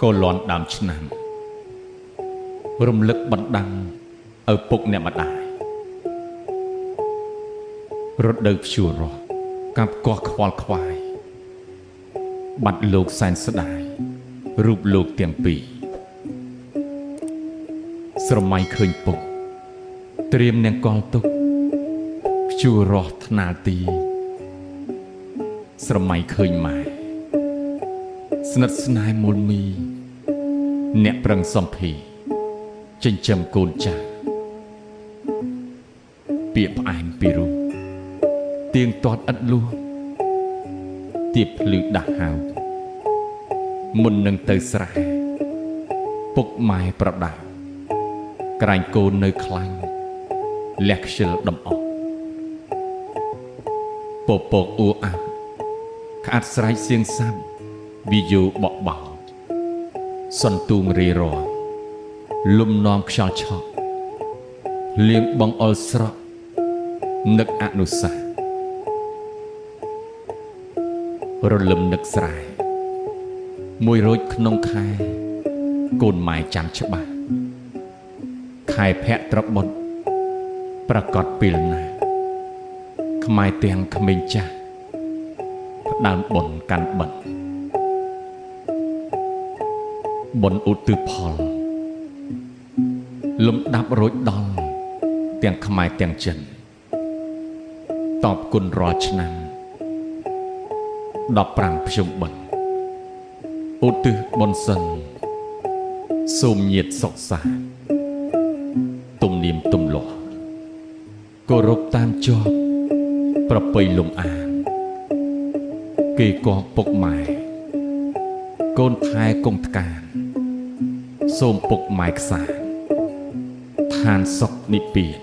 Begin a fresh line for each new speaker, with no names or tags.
កូនលន់ដើមឆ្នាំរំលឹកបណ្ដាំឪពុកអ្នកម្ដាយរត់ដើរព្យួររស់កាប់កោះខ្វល់ខ្វាយបាត់លោកសែនស្ដាយរូបលោកទាំងពីរស្រមៃឃើញពុកត្រៀមនាងកលទុកព្យួររស់ថ្នាលទីស្រមៃឃើញម៉ែស្និទ្ធស្នេហ៍មូលមីអ្នកប្រឹងសំភីចិញ្ចឹមកូនចាស់ពាក្យផ្អែមពីរូបទៀងទាត់ឥតលួសទៀបភ្លឺដាស់ហៅមុននឹងទៅស្រែពុកម៉ែប្រដៅក្រែងកូននៅខ្លាញ់លះខ្ជិលដំអប់ពពកអ៊ូអាប់ក្អាត់ស្រែកសៀងសាប់វិយោបក់បោសន្ទូងរីរ័លំនាំខ្យល់ឆក់លៀងបងអល់ស្រក់នឹកអនុសាសន៍រលឹមនឹកស្រែមួយរោចក្នុងខែកូនម៉ែចាំច្បាស់ខែភ័ក្រត្របុត្រប្រកាសពេលណាខ្មែរទាំងក្មេងចាស់ផ្ដើមបុណ្យកាន់បិណ្ឌបុណ្យឧទ្ទិសផលលំដាប់រួចដល់ទាំងខ្មែរទាំងចិនតបគុណរាល់ឆ្នាំ15ភ្ជុំបិណ្ឌឧទ្ទិសបុណ្យសិនសូមញាតិសុខសាន្តទំនៀមទម្លាប់គោរពតាមជាប់ប្រពៃលំអានគេក៏ពុកម៉ែកូនថែគង់ថ្កានសូមពុកម៉ែខ្សានឋានសុខនិព្វាន